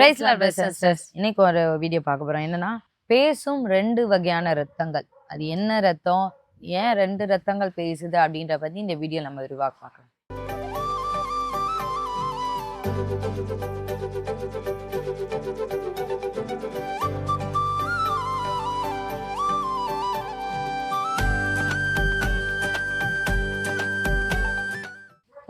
இன்னைக்கு ஒரு வீடியோ பார்க்க போறோம். என்னன்னா, பேசும் 2 வகையான ரத்தங்கள். அது என்ன ரத்தம், ஏன் 2 ரத்தங்கள் பேசுது அப்படின்ற பத்தி இந்த வீடியோ நம்ம விரிவாக பார்க்கலாம்.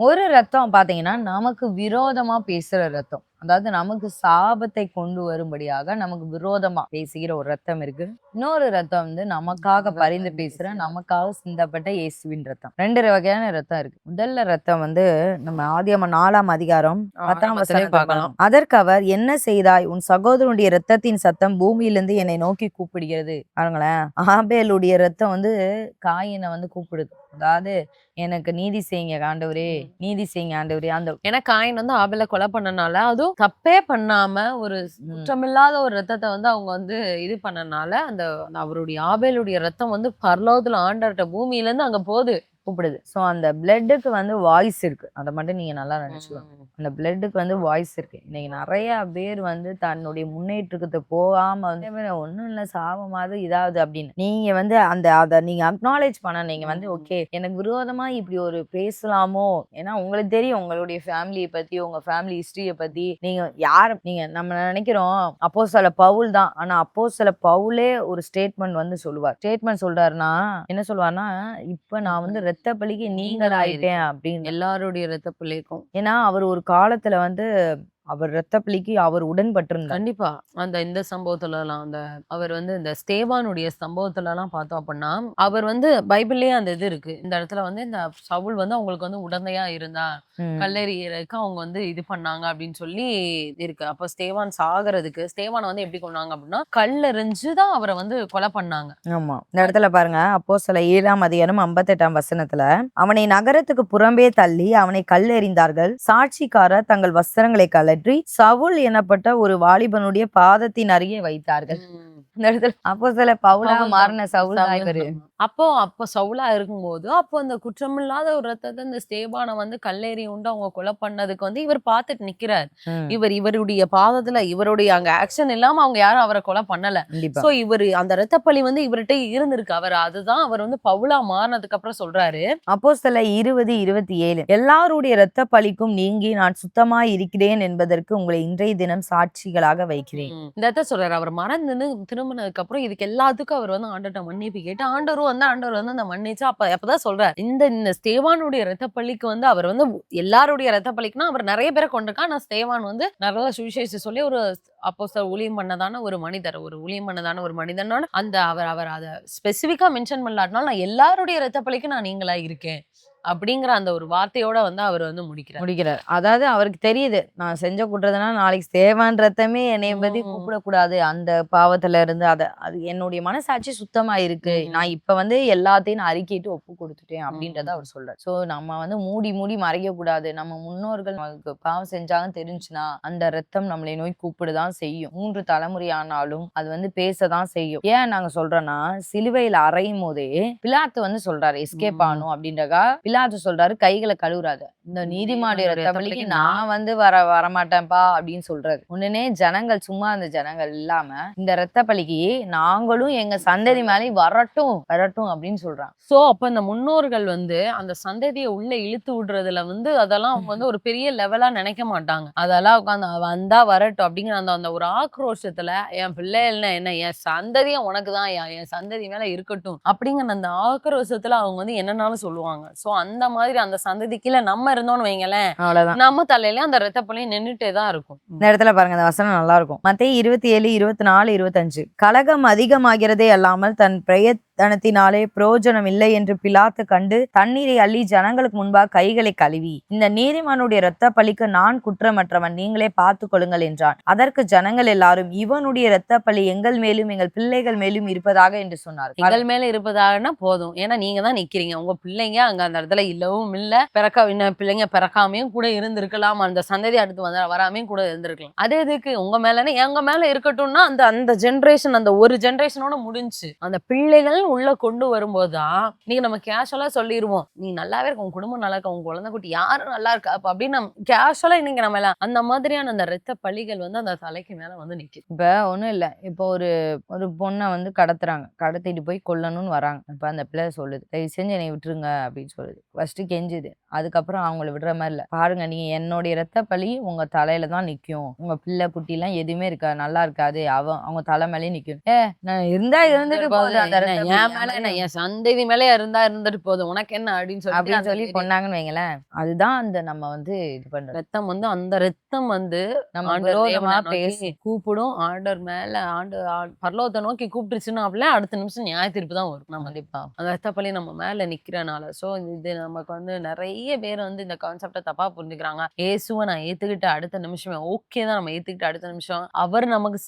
ஒரு ரத்தம் பாத்தீங்கன்னா நமக்கு விரோதமா பேசுற ரத்தம். அதாவது நமக்கு சாபத்தை கொண்டு வரும்படியாக நமக்கு விரோதமா பேசுகிற ஒரு ரத்தம் இருக்கு. இன்னொரு ரத்தம் வந்து நமக்காக பரிந்து பேசுற, நமக்காக சிந்தப்பட்ட இயேசுவின் ரத்தம். 2 வகையான ரத்தம் இருக்கு. முதல்ல ரத்தம் வந்து நம்ம ஆதியாகமம் 4ஆம் அதிகாரம் 10ஆம் வசனம் பார்க்கலாம். அதற்கு அவர், என்ன செய்தாய்? உன் சகோதரனுடைய ரத்தத்தின் சத்தம் பூமியிலிருந்து என்னை நோக்கி கூப்பிடுகிறது. பாருங்களேன், ஆபேலுடைய ரத்தம் வந்து காயினை வந்து கூப்பிடுது. அதாவது, எனக்கு நீதி செய்யுங்க ஆண்டவரே, நீதி செய்யுங்க ஆண்டவரே. அந்த ஏன்னா காயின் வந்து ஆபேலை கொலை பண்ணனால, அதுவும் தப்பே பண்ணாம ஒரு குற்றமில்லாத ஒரு ரத்தத்தை வந்து அவங்க வந்து இது பண்ணனால, அந்த அவருடைய ஆபேலுடைய ரத்தம் வந்து பரலோகத்துல ஆண்டவர்கிட்ட பூமியில இருந்து அங்க போகுது, கூப்பிடுது. ஸோ அந்த பிளட்டுக்கு வந்து வாய்ஸ் இருக்கு. அதை மட்டும் நீங்க நல்லா நினைச்சுக்கோங்க. அந்த பிளட்டுக்கு வந்து வாய்ஸ் இருக்கு. இன்னைக்கு நிறைய பேர் வந்து தன்னுடைய முன்னேற்றத்தை போகாம வந்து ஒன்றும் இல்லை, சாபமாவது இதாவது அப்படின்னு நீங்க வந்து அதை நீங்க அக்னாலேஜ் பண்ண, நீங்க வந்து ஓகே எனக்கு விரோதமா இப்படி ஒரு பேசலாமோ. ஏன்னா உங்களுக்கு தெரியும் உங்களுடைய ஃபேமிலியை பத்தி, உங்க ஃபேமிலி ஹிஸ்டரியை பத்தி. நீங்க நம்ம நினைக்கிறோம் அப்போஸ்தலர் பவுல் தான். ஆனா அப்போஸ்தலர் பவுலே ஒரு ஸ்டேட்மெண்ட் வந்து சொல்லுவார். ஸ்டேட்மெண்ட் சொல்றாருன்னா என்ன சொல்லுவார்னா, இப்ப நான் வந்து ரத்த பலிக்கு நீங்கள் ஆயிட்டேன் அப்படின்னு. எல்லாருடைய ரத்த பலிக்கும். ஏன்னா அவர் ஒரு காலத்துல வந்து அவர் ரத்த பலிக்கு அவர் உடன்பட்டிருந்தார். கண்டிப்பா. இந்த சம்பவத்துல எல்லாம் அவர் வந்து இந்த ஸ்தேவானுடைய சம்பவத்துல எல்லாம் பார்த்தோம் அப்படின்னா, அவர் வந்து பைபிள்லயே அந்த இது இருக்கு. இந்த இடத்துல வந்து இந்த சவுல் வந்து அவங்களுக்கு வந்து உடந்தையா இருந்தா, கல்லெறியறதுக்கு அவங்க வந்து இது பண்ணாங்க அப்படின்னு சொல்லி இருக்கு. அப்ப ஸ்தேவான் சாகிறதுக்கு ஸ்தேவானை வந்து எப்படி கொண்டாங்க அப்படின்னா, கல்லெறிஞ்சுதான் அவரை வந்து கொலை பண்ணாங்க. ஆமா, இந்த இடத்துல பாருங்க, அப்போஸ்தலர் 7ஆம் அதிகாரம் 58ஆம் வசனத்துல, அவனை நகரத்துக்கு புறம்பே தள்ளி அவனை கல்லெறிந்தார்கள். சாட்சிக்காரர் தங்கள் வஸ்திரங்களை கழற்றி சவுல் எனப்பட்ட ஒரு வாலிபனுடைய பாதத்தின் அருகே வைத்தார்கள். இந்த இடத்துல அப்போஸ்தலர் பவுலா மாறின சவுல் தான் இவரு. அப்போ சவுலா இருக்கும்போது, அப்போ அந்த குற்றமில்லாத ஒரு ரத்தத்தை இந்த ஸ்தேவானை வந்து கல்லேறி உண்டு அவங்க கொலை பண்ணதுக்கு வந்து இவர் பார்த்துட்டு நிக்கிறார். இவருடைய பாதத்துல இவருடைய அங்க ஆக்ஷன் இல்லாம அவங்க யாரும் அவரை கொலை பண்ணல. சோ இவரு அந்த ரத்தப்பழி வந்து இவர்கிட்ட இருந்திருக்கு. அதுதான் அவர் வந்து பவுலா மாறினதுக்கு அப்புறம் சொல்றாரு. அப்போஸ்தலர் 20:27, எல்லாருடைய ரத்த பழிக்கும் நீங்கி நான் சுத்தமாய் இருக்கிறேன் என்பதற்கு உங்களை இன்றைய தினம் சாட்சிகளாக வைக்கிறேன். இந்த இடத்த சொல்றாரு. அவர் மறந்து திரும்பினதுக்கு அப்புறம் இதுக்கு எல்லாத்துக்கும் அவர் வந்து ஆண்டவர்ட்ட மன்னிப்பு கேட்டு ஆண்டவர் வந்து அந்த மன்னிச்சு அப்பதான் சொல்றாரு, இந்த ஸ்தேவானுடைய ரத்த பள்ளிக்கு வந்து அவர் வந்து எல்லாருடைய ரத்த பள்ளிக்குன்னா அவர் நிறைய பேரை கொண்டிருக்கா. ஆனா ஸ்தேவான் வந்து நிறைய சுவிசேஷம் சொல்லி ஒரு அப்போஸ்தலர் ஊழியம் பண்ணதான ஒரு மனிதனோட அந்த அவர் அதை ஸ்பெசிபிக்கா மென்ஷன் பண்ணலாட்டினாலும், நான் எல்லாருடைய ரத்த பள்ளிக்கு நான் நீங்களா இருக்கேன் அப்படிங்கிற அந்த ஒரு வார்த்தையோட வந்து அவர் வந்து முடிக்கிறார். அதாவது அவருக்கு தெரியுது, நான் செஞ்ச குற்றதுனா நாளைக்கு ஸ்தேவான் ரத்தமே என்னைய பத்தி கூப்பிடக்கூடாது. அந்த பாவத்துல இருந்து அது என்னுடைய மனசாட்சி சுத்தமா இருக்கு. நான் இப்ப வந்து எல்லாத்தையும் நான் அறிக்கையிட்டு ஒப்பு கொடுத்துட்டேன் அப்படின்றத அவர் சொல்றாரு. சோ நம்ம வந்து மூடி மறைக்க கூடாது. நம்ம முன்னோர்கள் நமக்கு பாவம் செஞ்சாங்கன்னு தெரிஞ்சுன்னா அந்த ரத்தம் நம்மளை நோய் கூப்பிடுதான் செய்யும். 3 தலைமுறை ஆனாலும் அது வந்து பேசதான் செய்யும். ஏன் நாங்க சொல்றோம்னா, சிலுவையில அறையும் போதே பிலாத்து வந்து சொல்றாரு எஸ்கேப் ஆனும் அப்படின்றக்கா. பிலாத்து சொல்றாரு, கைகளை கழுவுறாத, இந்த நீதிமானுடைய ரத்த பலிக்கு நான் வந்து வரமாட்டேன்ப்பா அப்படின்னு சொல்றாரு. உடனே ஜனங்கள், சும்மா அந்த ஜனங்கள் இல்லாம இந்த ரத்த பலிக்கு நாங்களும் எங்க சந்ததி மேலே வரட்டும் அப்படின்னு சொல்றாங்க. சோ அப்ப இந்த முன்னோர்கள் வந்து அந்த சந்ததியை உள்ள இழுத்து விடுறதுல வந்து அதெல்லாம் அவங்க வந்து ஒரு பெரிய லெவலா நினைக்க மாட்டாங்க. அதெல்லாம் உட்காந்து வந்தா வரட்டும் அப்படிங்கிற அந்த ஒரு ஆக்ரோஷத்துல, என் பிள்ளை என்ன என் சந்ததியும் உனக்குதான், என் சந்ததி மேல இருக்கட்டும் அப்படிங்கிற அந்த ஆக்ரோஷத்துல அவங்க வந்து என்னன்னாலும் சொல்லுவாங்க. சோ அந்த மாதிரி அந்த சந்ததிக்குள்ள நம்ம இருந்தோம்னு வைங்களேன், அவ்வளவுதான், நம்ம தலையில அந்த ரத்த பழி நின்னுட்டே தான் இருக்கும். இந்த இடத்துல பாருங்க, இந்த வசனம் நல்லா இருக்கும். மத்தேயு 27:24-25, கலகம் அதிகமாகிறதே அல்லாமல் தன் பிரயத்தனத்தினாலே பிரயோஜனம் இல்லை என்று பிலாத்து கண்டு தண்ணீரை அள்ளி ஜனங்களுக்கு முன்பாக கைகளை கழுவி, இந்த நீதிமானுடைய ரத்த பலிக்கு நான் குற்றமற்றவன், நீங்களே பார்த்து கொள்ளுங்கள் என்றான். அதற்கு ஜனங்கள் எல்லாரும், இவனுடைய ரத்த பலி எங்கள் மேலும் எங்கள் பிள்ளைகள் மேலும் இருப்பதாக என்று சொன்னார். எங்கள் மேல இருப்பதாகனா போதும், ஏன்னா நீங்க தான் நிக்கிறீங்க, உங்க பிள்ளைங்க அங்க அந்த இடத்துல இல்லவும் இல்ல, பிள்ளைங்க பிறக்காமையும் கூட இருந்திருக்கலாம், அந்த சந்ததி அடுத்து வராமையும் கூட இருந்திருக்கலாம். அது எதுக்கு உங்க மேலன்னா எங்க மேல இருக்கட்டும்னா அந்த ஜென்ரேஷன், அந்த ஒரு ஜென்ரேஷனோட முடிஞ்சு, அந்த பிள்ளைகள் உள்ள கொண்டு வரும்போதுதான் நீங்க நம்ம கேஷுவலா சொல்லிடுவோம், நீ நல்லாவே இருக்க, உன் குடும்பம் நல்லா இருக்க, உன் குழந்தை குட்டி யாரும் நல்லா இருக்கா அப்ப அப்படின்னு நம்ம கேஷுவலா இன்னைக்கு நம்ம எல்லாம் அந்த மாதிரியான அந்த ரத்த பழிகள் வந்து அந்த தலைக்கு மேல வந்து நிக்குது. இப்ப ஒண்ணும் இல்ல. இப்போ ஒரு ஒரு பொண்ண வந்து கடத்துறாங்க. கடத்திட்டு போய் கொல்லணும்னு வராங்க. இப்ப அந்த பிள்ளை சொல்லுது, "தயவு செஞ்சு என்னைய விட்டுருங்க" அப்படின்னு சொல்லுது. ஃபர்ஸ்ட்டு கெஞ்சுது. அதுக்கப்புறம் அவங்கள விடுற மாரி இல்ல. "பாருங்க நீங்க என்னுடைய ரத்த பழி உங்க தலையில தான் நிக்கும். உங்க பிள்ளை குட்டிலாம் எதுவுமே இருக்காது. நல்லா இருக்காது. அவங்க தலை மேலயே நிக்கும்." நான் இருந்தா இருந்துட்டு போகுது அந்த என்ன ரத்த பழி. என் மேல என்ன, என் சந்ததி மேலே இருந்தா இருந்துட்டு போதும், உனக்கு என்ன அப்படின்னு அப்படின்னு சொல்லி சொல்லி கொன்னாங்கன்னு வைங்களேன். அதுதான் அந்த நம்ம வந்து இது பண்றது. ரத்தம் வந்து அந்த ரத்தம் வந்து நம்ம ஆண்டவர் விரோதமா தேவனை நோக்கி பேசி கூப்பிடும். ஆண்டவர் மேல பரலோகத்தை நோக்கி கூப்பிட்டுச்சுன்னா அடுத்த நிமிஷம் நியாய தீர்ப்பு தான் வரும். நம்ம கண்டிப்பா. அந்த ரத்தப்பழி நம்ம மேல நிக்கிறனால சோ இது நமக்கு வந்து நிறைய பேர் வந்து இந்த கான்செப்டை தப்பா புரிஞ்சுக்கிறாங்க. இயேசுவை நான் ஏத்துக்கிட்ட அடுத்த நிமிஷமே ஓகே தான், நம்ம ஏத்துக்கிட்ட அடுத்த நிமிஷம் அவர் நமக்கு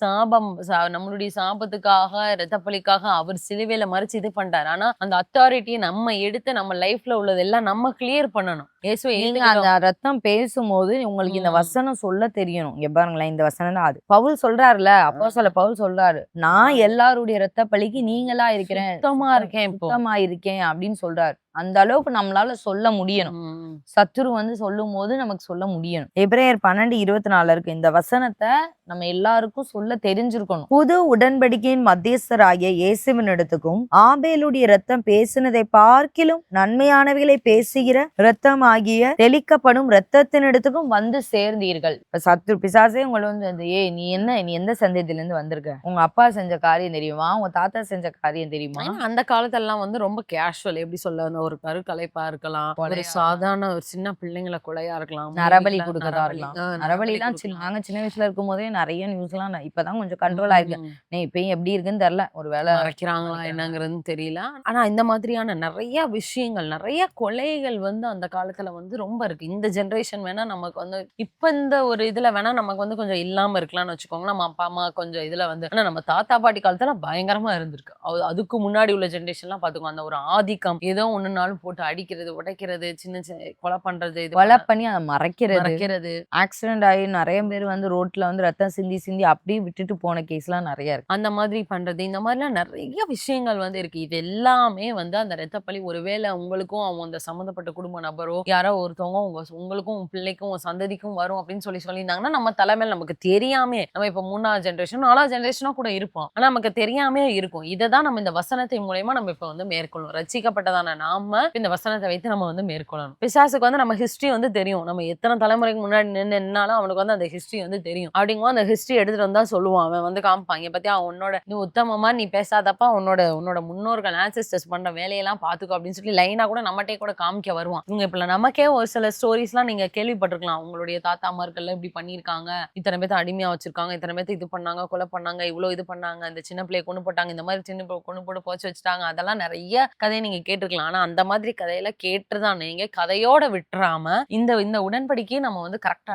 நம்மளுடைய சாபத்துக்காக ரத்தப்பழிக்காக அவர் சிலுவையில மறிச்சு இது பண்ணிட்டாரு. ஆனா அந்த அத்தாரிட்டியை நம்ம எடுத்து நம்ம லைஃப்ல உள்ளதெல்லாம் நம்ம கிளியர் பண்ணணும். இயேசுவை நீங்க அந்த ஏத்துக்கிட்டோம். ரத்தம் பேசும்போது உங்களுக்கு இந்த ம். வசனம் சொல்ல தெரியணும். இங்க பாருங்களேன், இந்த வசனம் தான் அது. பவுல் சொல்றாருல, அப்போஸ்தலர் பவுல் சொல்றாரு, நான் எல்லாருடைய ரத்த பழிக்கு நீங்களா இருக்கிறேன், சுத்தமா இருக்கேன் இப்போ. சுத்தமா இருக்கேன் அப்படின்னு சொல்றாரு. அந்த அளவுக்கு நம்மளால சொல்ல முடியணும். ம். சத்துரு வந்து சொல்லும் போது நமக்கு சொல்ல முடியணும். எபிரேயர் 12:24 இருக்கு. இந்த வசனத்தை நம்ம எல்லாருக்கும் சொல்ல தெரிஞ்சிருக்கணும். புது உடன்படிக்கையின் மத்தியஸ்தராகிய இயேசுவின் இடத்துக்கும் ஆபேலுடைய ரத்தம் பேசினதை பார்க்கிலும் நன்மையானவைகளை பேசுகிற ரத்தம் ஆகிய தெளிக்கப்படும் ரத்தத்தின் இடத்துக்கும் வந்து சேர்ந்தீர்கள். இப்ப சத்துரு பிசாசே உங்களை வந்து நீ எந்த சந்ததியில இருந்து வந்திருக்க, உங்க அப்பா செஞ்ச காரியம் தெரியுமா, உங்க தாத்தா செஞ்ச காரியம் தெரியுமா? ஏன்னா அந்த காலத்தெல்லாம் வந்து ரொம்ப கேஷுவல், எப்படி சொல்ல, அந்த ஒரு கருக்கலைப்பா இருக்கலாம், ஒரு கொலையா சாதாரண ஒரு சின்ன பிள்ளைங்களை கொலையா இருக்கலாம், நரபலி மூவில கொடுக்கறதா இருக்கலாம். நரபலி நரபலிலாம் கொடுக்கலாம். நாங்க சின்ன வயசுல இருக்கும் போதே நிறைய நியூஸ்லாம் இப்பதான் கொஞ்சம் கண்ட்ரோல் ஆயிருக்கு. இப்பயும் எப்படி இருக்குன்னு தெரியல. ஒரு வேலை மறைக்கிறாங்களா என்னங்கிறது தெரியல. ஆனா இந்த மாதிரியான நிறைய விஷயங்கள், நிறைய கொலைகள் வந்து அந்த காலத்துல வந்து ரொம்ப இருக்கு. இந்த ஜெனரேஷன் வேணா நமக்கு வந்து இப்ப இந்த ஒரு இதுல வேணா நமக்கு வந்து கொஞ்சம் இல்லாம இருக்கலாம்னு வச்சுக்கோங்க. நம்ம அப்பா அம்மா கொஞ்சம் இதுல வந்து, ஆனா நம்ம தாத்தா பாட்டி காலத்துல பயங்கரமா இருந்திருக்கு. அதுக்கு முன்னாடி உள்ள ஜெனரேஷன்லாம் பாத்துக்கோ, அந்த ஒரு ஆதிக்கம், ஏதோ ஒண்ணுனாலும் போட்டு அடிக்கிறது, உடைக்கிறது, சின்ன சின்ன கொலை பண்றது, கொலை பண்ணி அதை மறைக்கிறது, மறைக்கிறது. ஆக்சிடென்ட் ஆகி நிறைய பேர் வந்து ரோட்ல வந்து ரத்தம் சிந்தி சிந்தி அப்படியே விட்டுட்டு போன கேஸ்லாம் நிறைய இருக்கு. அந்த மாதிரி பண்றது, இந்த மாதிரிலாம் நிறைய விஷயங்கள் வந்து இருக்கு. இது எல்லாமே வந்து அந்த ரத்தப்பழி ஒருவேளை உங்களுக்கும் அவங்க அந்த சம்மந்தப்பட்ட குடும்ப நபரோ யாரோ ஒருத்தவங்க உங்களுக்கும் உங்க பிள்ளைக்கும் உங்க சந்ததிக்கும் வரும் அப்படின்னு சொல்லியிருந்தாங்கன்னா நம்ம தலைமையில் நமக்கு தெரியாமே, நம்ம இப்ப 3வது ஜெனரேஷன் 4வது ஜெனரேஷனா கூட இருப்போம், ஆனா நமக்கு தெரியாமே இருக்கும். இதை தான் நம்ம இந்த வசனத்தின் மூலமா நம்ம இப்ப வந்து மேற்கொள்ளணும். ரட்சிக்கப்பட்டதான நாம இந்த வசனத்தை வைத்து நம்ம வந்து மேற்கொள்ளணும். பிசாசுக்கு வந்து நம்ம ஹிஸ்டரி வந்து தெரியும், நம்ம எத்தனை தலைமுறைக்கு முன்னாடி நின்னாலும் அவனுக்கு வந்து அந்த ஹிஸ்டரி வந்து தெரியும். அப்படிங்கும்போது அந்த ஹிஸ்டரி எடுத்துட்டு வந்தா சொல்லுவான், அவன் வந்து காமிப்பாங்க, பத்தியா உன்னோட நீ உத்தமமா நீ பேசாதப்பா, உன்னோட முன்னோர்கள் ஆன்செஸ்டர்ஸ் பண்ற வேலையெல்லாம் பாத்துக்கோ அப்படின்னு சொல்லி லைனா கூட நம்மகிட்டே கூட காமிக்க வருவான். இவங்க இப்ப நமக்கே ஒரு சில ஸ்டோரிஸ் எல்லாம் நீங்க கேள்விப்பட்டிருக்கலாம். உங்களுடைய தாத்தா அம்மார்கள் இப்படி பண்ணிருக்காங்க, இத்தனை பேர்த்த அடிமையா வச்சிருக்காங்க, இத்தனை பேர்த்த இது பண்ணாங்க, கொலை பண்ணாங்க, இவ்வளவு இது பண்ணாங்க, இந்த சின்ன பிள்ளைய கொண்டு போட்டாங்க, இந்த மாதிரி சின்ன பிள்ளை கொண்டு போட்டு போச்சு வச்சுட்டாங்க, அதெல்லாம் நிறைய கதையை நீங்க கேட்டிருக்கலாம். ஆனா அந்த மாதிரி கதையில கேட்டுதான் நீங்க கதையோட விட்டுறாம இந்த உடன்படிக்கையை நம்ம வந்து கரெக்டா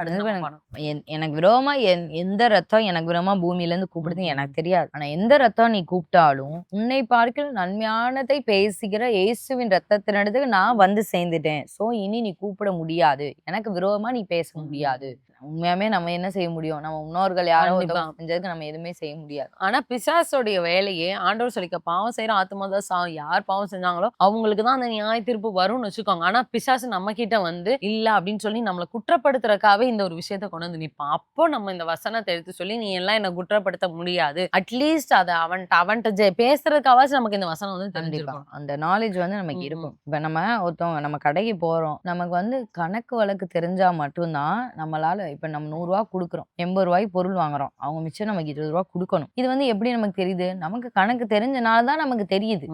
எனக்கு விரோதமா எந்த ரத்தம் எனக்கு விரோதமா பூமியில இருந்து கூப்பிடுது எனக்கு தெரியாது. ஆனா எந்த ரத்தம் நீ கூப்பிட்டாலும் உன்னை பார்க்கிற நன்மையானதை பேசுகிற இயேசுவின் ரத்தத்தினதுக்கு நான் வந்து சேர்ந்துட்டேன். சோ இனி நீ கூப்பிட முடியாது, எனக்கு விரோதமா நீ பேச முடியாது. உண்மையாமே நம்ம என்ன செய்ய முடியும், நம்ம முன்னோர்கள் யாரோ செஞ்சதுக்கு நம்ம எதுவுமே செய்ய முடியாது. ஆனா பிசாசோடைய வேலையே ஆண்டவர் சொல்லிக்க, பாவம் செய்யற ஆத்மா தான் சாவும், யார் பாவம் செஞ்சாங்களோ அவங்களுக்கு தான் அந்த நியாய தீர்ப்பு வரும்னு வச்சுக்கோங்க. ஆனா பிசாசு நம்ம கிட்ட வந்து இல்ல அப்படின்னு சொல்லி நம்மளை குற்றப்படுத்துறதுக்காகவே இந்த ஒரு விஷயத்த கொண்டு வந்து நிற்பான். அப்போ நம்ம இந்த வசனத்தை எடுத்து சொல்லி நீ எல்லாம் என்ன குற்றப்படுத்த முடியாது, அட்லீஸ்ட் அதை அவன்கிட்ட பேசுறதுக்காவது நமக்கு இந்த வசனம் வந்து தெரிஞ்சிருக்கும். அந்த நாலேஜ் வந்து நமக்கு இருக்கும். இப்ப நம்ம ஒருத்தவங்க நம்ம கடைக்கு போறோம், நமக்கு வந்து கணக்கு வழக்கு தெரிஞ்சா மட்டும்தான் நம்மளால, இப்ப நம்ம 100 ரூபா கொடுக்குறோம், 80 ரூபாய்க்கு பொருள் வாங்குறோம், அவங்க மிச்சம் நமக்கு 20 ரூபா கொடுக்கணும். இது வந்து எப்படி நமக்கு தெரியுது, நமக்கு கணக்கு தெரிஞ்சனாலதான் நமக்கு தெரியுது.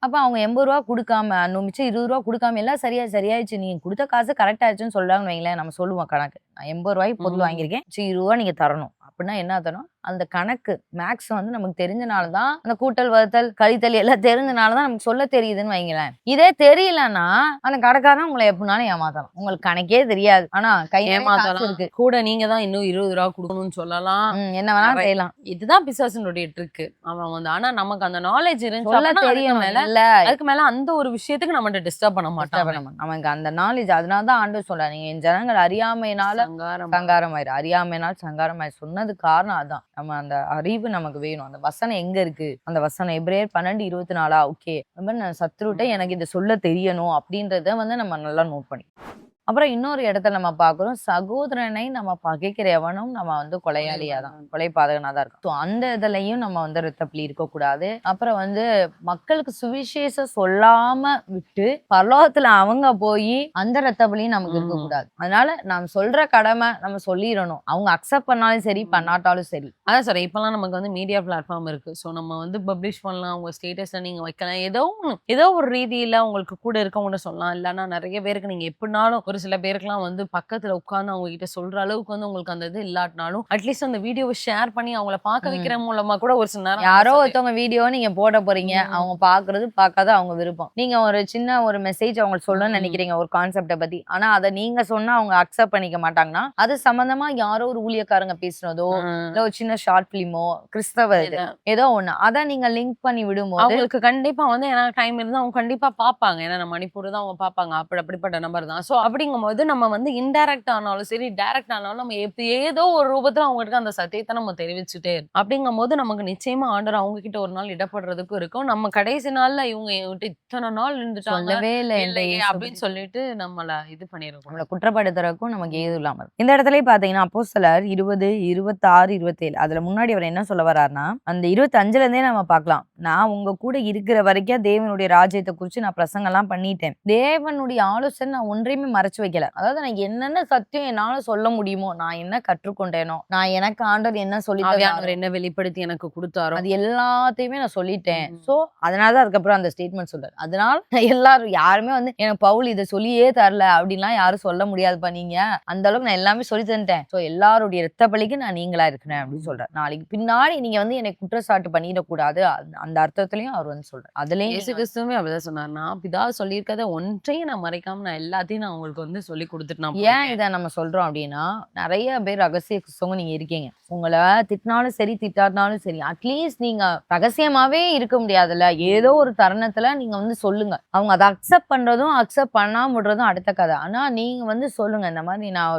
அப்ப அவங்க 80 ரூபா கொடுக்காம மிச்சம் 20 ரூபா கொடுக்காம எல்லாம் சரியாயிடுச்சு, நீங்க கொடுத்த காசு கரெக்ட் ஆயிடுச்சுன்னு சொல்றாங்கன்னு வைங்களேன், நம்ம சொல்லுவோம் கணக்கு, நான் 80 ரூபாய்க்கு பொருள் வாங்கியிருக்கேன், 20 ரூபா நீங்க தரணும் அப்படின்னா என்ன தரணும், அந்த கணக்கு மேக்ஸ் வந்து நமக்கு தெரிஞ்சனாலதான், அந்த கூட்டல் வகுத்தல் கழித்தல் எல்லாம் தெரிஞ்சனாலதான் நமக்கு சொல்ல தெரியுதுன்னு வைங்களேன். இதே தெரியலன்னா அந்த கடைக்காரன் உங்களை எப்படினாலும் ஏமாத்தலாம், உங்களுக்கு கணக்கே தெரியாது, ஆனா கை ஏமாத்தலாம் இருக்கு கூட, நீங்க தான் இன்னும் 20 ரூபா கொடுக்கணும்னு சொல்லலாம், என்ன வேணாலும் செய்யலாம். இதுதான் பிசாசனுடைய ட்ரிக். அவன் வந்து, ஆனா நமக்கு அந்த நாலேஜ் இருந்துச்சு தெரியும் மேல, அதுக்கு மேல அந்த ஒரு விஷயத்துக்கு நம்ம டிஸ்டர்ப் பண்ண மாட்டோம், நமக்கு அந்த நாலேஜ். அதனாலதான் ஆண்டவர் சொல்றாரு, நீங்க என் ஜனங்கள் அறியாமையினால சங்காரமாயிரு, அறியாமையினால் சங்காரமாயிரு சொன்னது சொன்னதுக்கு காரணம் அதான். நம்ம அந்த அறிவு நமக்கு வேணும். அந்த வசனம் எங்க இருக்கு? அந்த வசனம் எபிரேயர் 12:24 ஓகே. அந்த மாரி நான் சத்துருட்ட எனக்கு இத சொல்ல தெரியணும் அப்படின்றத வந்து நம்ம நல்லா நோட் பண்ணி அப்புறம் இன்னொரு இடத்துல நம்ம பார்க்குறோம், சகோதரனை நம்ம பகைக்கிற எவனும் நம்ம வந்து கொலையாளியா தான், கொலைபாதகனா தான் இருக்கும். ஸோ அந்த இதுலயும் நம்ம வந்து இரத்தப்பழி இருக்கக்கூடாது. அப்புறம் வந்து மக்களுக்கு சுவிசேஷம் சொல்லாம விட்டு பரலோகத்துல அவங்க போய் அந்த இரத்தப்பழியும் நமக்கு இருக்கக்கூடாது. அதனால நாம் சொல்ற கடமை நம்ம சொல்லிடணும். அவங்க அக்செப்ட் பண்ணாலும் சரி, பண்ணாட்டாலும் சரி. அதான் சார் இப்பெல்லாம் நமக்கு வந்து மீடியா பிளாட்ஃபார்ம் இருக்கு. ஸோ நம்ம வந்து பப்ளிஷ் பண்ணலாம், உங்க ஸ்டேட்டஸ்ல நீங்க வைக்கலாம். ஏதோ ஒரு ரீதியில உங்களுக்கு கூட இருக்கவங்கள்ட்ட சொல்லலாம். இல்லைன்னா நிறைய பேருக்கு நீங்க எப்படினாலும் ஒரு சில பேருக்குலாம் வந்து பக்கத்துல உட்கார்ந்து அவங்க கிட்ட சொல்ற அளவுக்கு வந்து உங்களுக்கு அந்த இது இல்லாட்டினாலும் அட்லீஸ்ட் அந்த வீடியோவை ஷேர் பண்ணி அவங்கள பார்க்க வைக்கிற மூலமா கூட ஒரு சில நேரம் யாரோ ஒருத்தவங்க வீடியோ நீங்க போட போறீங்க, அவங்க பாக்குறது பார்க்காத அவங்க விருப்பம். நீங்க ஒரு சின்ன ஒரு மெசேஜ் அவங்களுக்கு சொல்லணும்னு நினைக்கிறீங்க ஒரு கான்செப்ட பத்தி, ஆனா அதை நீங்க சொன்னா அவங்க அக்செப்ட் பண்ணிக்க மாட்டாங்கன்னா அது சம்பந்தமா யாரோ ஒரு ஊழியக்காரங்க பேசுனதோ இல்ல ஒரு சின்ன ஷார்ட் பிலிமோ கிறிஸ்தவ ஏதோ ஒண்ணு அதை நீங்க லிங்க் பண்ணி விடும்போது அவங்களுக்கு கண்டிப்பா வந்து ஏன்னா டைம் இருந்தா அவங்க கண்டிப்பா பாப்பாங்க. ஏன்னா நம்ம மணிப்பூர் தான் அவங்க பாப்பாங்க. அப்படிப்பட்ட நம்பர் தான். ஸோ அப்படிங்கும்போது நம்ம வந்து இன்டைரக்ட் ஆனாலும் சரி டைரக்ட் ஆனாலும் நம்ம ஏதோ ஒரு ரூபத்துல அவங்களுக்கு அந்த சத்தியத்தை நம்ம தெரிவிச்சுட்டே இருக்கோம். அப்படிங்கும்போது நமக்கு நிச்சயமா ஆண்டவர் அவங்க கிட்ட ஒரு நாள் இடப்படுறதுக்கும் இருக்கும். நம்ம கடைசி நாள்ல இவங்க இத்தனை நாள் சொல்லவே இல்லை அப்படின்னு சொல்லிட்டு நம்மள இது பண்ணிருக்கோம். நம்மளை குற்றப்படுத்துறதுக்கும் நமக்கு ஏதும் இல்லாம இருக்கும். இந்த இடத்துலயே பாத்தீங்கன்னா அப்போஸ்தலர் 20, 26, 27 அதுல முன்னாடி அவர் என்ன சொல்ல வர்றாருன்னா அந்த 25ல இருந்தே நம்ம பார்க்கலாம். நான் உங்க கூட இருக்கிற வரைக்கும் தேவனுடைய ராஜ்யத்தை குறிச்சு நான் பிரசங்கம் எல்லாம் பண்ணிட்டேன். தேவனுடைய ஆலோசனை நான் ஒன்றையுமே மறைச்சு வைக்கல. அதாவது நான் என்னென்ன சத்தியம் என்னால சொல்ல முடியுமோ, நான் என்ன கற்றுக்கொண்டேனோ, நான் எனக்கு ஆண்டவர் என்ன சொல்லி என்ன வெளிப்படுத்தி எனக்கு கொடுத்தாரோ அது எல்லாத்தையுமே நான் சொல்லிட்டேன். சோ அதனாலதான் அதுக்கப்புறம் அந்த ஸ்டேட்மெண்ட் சொல்றாரு. அதனால எல்லாரும் யாருமே வந்து எனக்கு பவுல் இதை சொல்லியே தரல அப்படின்லாம் யாரும் சொல்ல முடியாதுப்பா. நீங்க அந்த அளவுக்கு நான் எல்லாமே சொல்லி தந்துட்டேன். சோ எல்லாருடைய இரத்த பலிக்கு நான் நீங்களா இருக்கிறேன் அப்படின்னு சொல்றேன். நாளைக்கு பின்னாடி நீங்க வந்து எனக்கு குற்றச்சாட்டு பண்ணிடக்கூடாது. அந்த அர்த்தத்திலையும் அவர் வந்து சொல்றாரு. அதுலயும் இயேசு கிறிஸ்துவே அப்படிதான் சொன்னார். நான் பிதா சொல்லியிருக்கத ஒன்றையும் நான் மறைக்காம நான் எல்லாத்தையும் நான் உங்களுக்கு வந்து சொல்லி கொடுத்துட்டு ஏன் இதை நம்ம சொல்றோம் அப்படின்னா நிறைய பேர் ரகசிய கிறிஸ்தவங்க நீங்க இருக்கீங்க. உங்களை திட்டினாலும் சரி திட்டாட்டினாலும் சரி அட்லீஸ்ட் நீங்க ரகசியமாவே இருக்க முடியாதுல்ல. ஏதோ ஒரு தருணத்துல நீங்க வந்து சொல்லுங்க. அவங்க அதை அக்செப்ட் பண்றதும் அக்செப்ட் பண்ணாம விடுறதும் அடுத்த கதை. ஆனா நீங்க வந்து சொல்லுங்க, இந்த மாதிரி நான்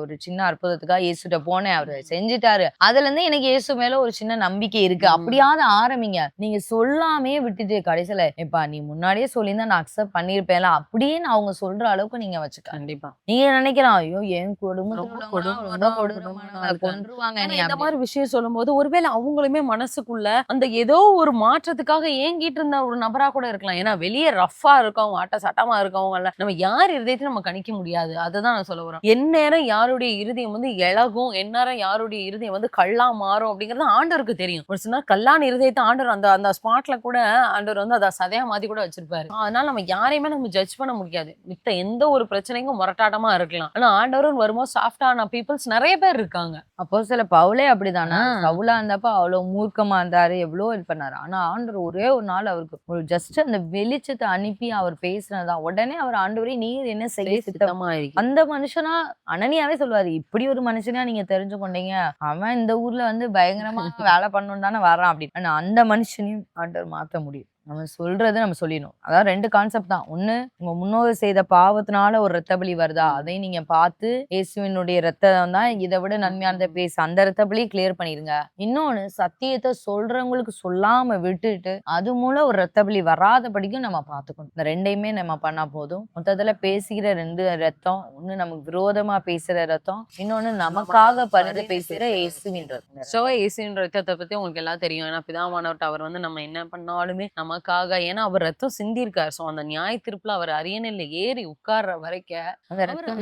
ஒரு சின்ன அற்புதத்துக்காக இயேசுட்ட போனேன், அவரு செஞ்சுட்டாரு, அதுல இருந்து எனக்கு இயேசு மேல ஒரு சின்ன நம்பிக்கை இருக்கு, அப்படியாவது ஆரம்பிங்க. நீங்க சொல்லாமே விட்டுட்டு கடைசியில எப்பா நீ முன்னாடியே சொல்லியிருந்தா நான் அக்செப்ட் பண்ணிருப்பேன்ல அப்படின்னு அவங்க சொல்ற அளவுக்கு நீங்க வச்சுக்க. கண்டிப்பா நீங்க நினைக்கலாம் ஐயோ என் குடும்பத்துல கொன்றுவாங்க இந்த மாதிரி விஷயம் சொல்லும் போது ஒருவேளை அவங்களுமே மனசுக்குள்ள அந்த ஏதோ ஒரு மாற்றத்துக்காக ஏங்கிட்டு இருந்த ஒரு நபரா கூட இருக்கலாம். ஏன்னா வெளியே ரஃபா இருக்கவங்க ஆட்ட சட்டமா இருக்கவங்க நம்ம யார் இருதயத்தையும் நம்ம கணிக்க முடியாது. அதுதான் நான் சொல்ல வரேன். எந்நேரம் யாருடைய இருதயம் வந்து இழகும், எந்நேரம் யாருடைய இருதயம் வந்து கல்லா மாறும் அப்படிங்கறது ஆண்டவருக்கு தெரியும். ஒரு சின்ன கல்லான இருதயத்தை ஆண்டவர் அந்த அந்த ஸ்பாட்ல கூட ஆண்டவர் வந்து அதை சதையா மாத்தி கூட வச்சிருப்பாரு. அதனால நம்ம யாரையுமே நம்ம ஜட்ஜ் பண்ண முடியாது. மித்த எந்த ஒரு பிரச்சனைக்கும் முரட்டாட்டமா இருக்கலாம். ஆனா ஆண்டவரும் வரும்போது சாஃப்டான பீப்புள்ஸ் நிறைய பேர் இருக்காங்க. அப்போ சில பவுலே அப்படிதானா? பவுலா இருந்தப்ப அவ்வளவு மூர்க்கமா இருந்தாரு, எவ்வளவு இது பண்ணாரு. ஆனா ஆண்டவர் ஒரே ஒரு நாள் அவருக்கு ஒரு ஜஸ்ட் அந்த வெளிச்சத்தை அனுப்பி அவர் பேசினதா உடனே அவர் ஆண்டவரே நீர் என்ன செய்ய சித்தமா இருக்கு. அந்த மனுஷனா அனனியாவே சொல்லுவாரு, இப்படி ஒரு மனுஷனா நீங்க தெரிஞ்சு கொண்டீங்க, அவன் இந்த ஊர்ல வந்து பயங்கரமா வேலை பண்ணணும் தானே வரான் அப்படின்னு. ஆனா அந்த மனுஷனையும் ஆண்டவர் மாத்த முடியும். நம்ம சொல்றது நம்ம சொல்லிடணும். அதாவது 2 கான்செப்ட் தான். ஒண்ணு உங்க முன்னோர் செய்த பாவத்தினால ஒரு இரத்த பலி வருதா, அதை நீங்க பார்த்து இயேசுவினுடைய இரத்தம் தான் இதை விட நன்மையானதை பேச அந்த இரத்த பலியை கிளியர் பண்ணிருங்க. இன்னொன்னு சத்தியத்தை சொல்றவங்களுக்கு சொல்லாம விட்டுட்டு அது மூலம் ஒரு இரத்த பலி வராதபடிக்கும் நம்ம பார்த்துக்கணும். இந்த 2யுமே நம்ம பண்ணா போதும். மொத்தத்துல பேசுகிற 2 ரத்தம், ஒண்ணு நமக்கு விரோதமா பேசுற ரத்தம், இன்னொன்னு நமக்காக பரிந்து பேசுற இயேசுவின் ரத்தம். சோ இயேசுவின் ரத்தத்தை பத்தி உங்களுக்கு எல்லாம் தெரியும். ஏன்னா பிதாவானவர் அவர் வந்து நம்ம என்ன பண்ணாலுமே நமக்காக, ஏன்னா அவர் ரத்தம் சிந்திருக்காரு. சோ அந்த நியாய தீர்ப்புல அவர் அரியணையில ஏறி உட்கார்ற வரைக்கும் அந்த ரத்தம்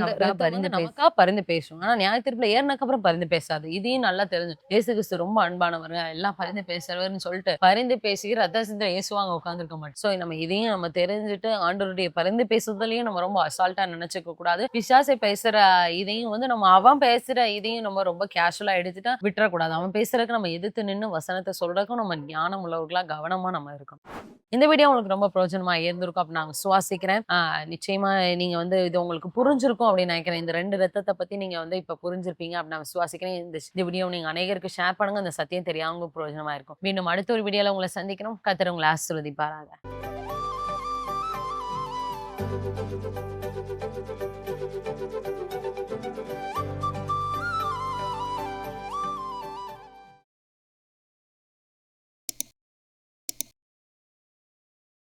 நமக்கா பரிந்து பேசும். ஆனா நியாய தீர்ப்புல ஏறினக்கு அப்புறம் பரிந்து பேசாது. இதையும் நல்லா தெரிஞ்சு இயேசு கிறிஸ்து ரொம்ப அன்பானவர், எல்லாம் பரிந்து பேசுறவர்னு சொல்லிட்டு பரிந்து பேசுகிற ரத்த சிந்த இயேசுவாங்க உட்கார்ந்துருக்க மாட்டோம். சோ நம்ம இதையும் நம்ம தெரிஞ்சுட்டு ஆண்டவருடைய பரிந்து பேசுறதுலயும் நம்ம ரொம்ப அசால்ட்டா நினைச்சுக்க கூடாது. பிசாசை பேசுற இதையும் வந்து நம்ம அவன் பேசுற இதையும் நம்ம ரொம்ப கேஷுவலா எடுத்துட்டா விட்டுறக்கூடாது. அவன் பேசுறதுக்கு நம்ம எதிர்த்து நின்று வசனத்தை சொல்றதுக்கும் நம்ம ஞானம் உள்ளவர்களா கவனமா நம்ம இருக்கணும். இந்த வீடியோ உங்களுக்கு ரொம்ப பிரயோஜனமா இருந்திருக்கும் அப்படின்னு நான் சுவாசிக்கிறேன். நிச்சயமா நீங்க வந்து இது உங்களுக்கு புரிஞ்சிருக்கும் அப்படின்னு நினைக்கிறேன். இந்த 2 ரத்தத்தை பத்தி நீங்க வந்து இப்ப புரிஞ்சிருப்பீங்க அப்படின்னு நான் சுவாசிக்கிறேன். இந்த வீடியோ நீங்க அநேகருக்கு ஷேர் பண்ணுங்க. அந்த சத்தியம் தெரியாம பிரயோஜனமா இருக்கும். மீண்டும் அடுத்த ஒரு வீடியோல உங்களை சந்திக்கணும். கர்த்தர் உங்களை ஆசீர்வதிப்பாராக.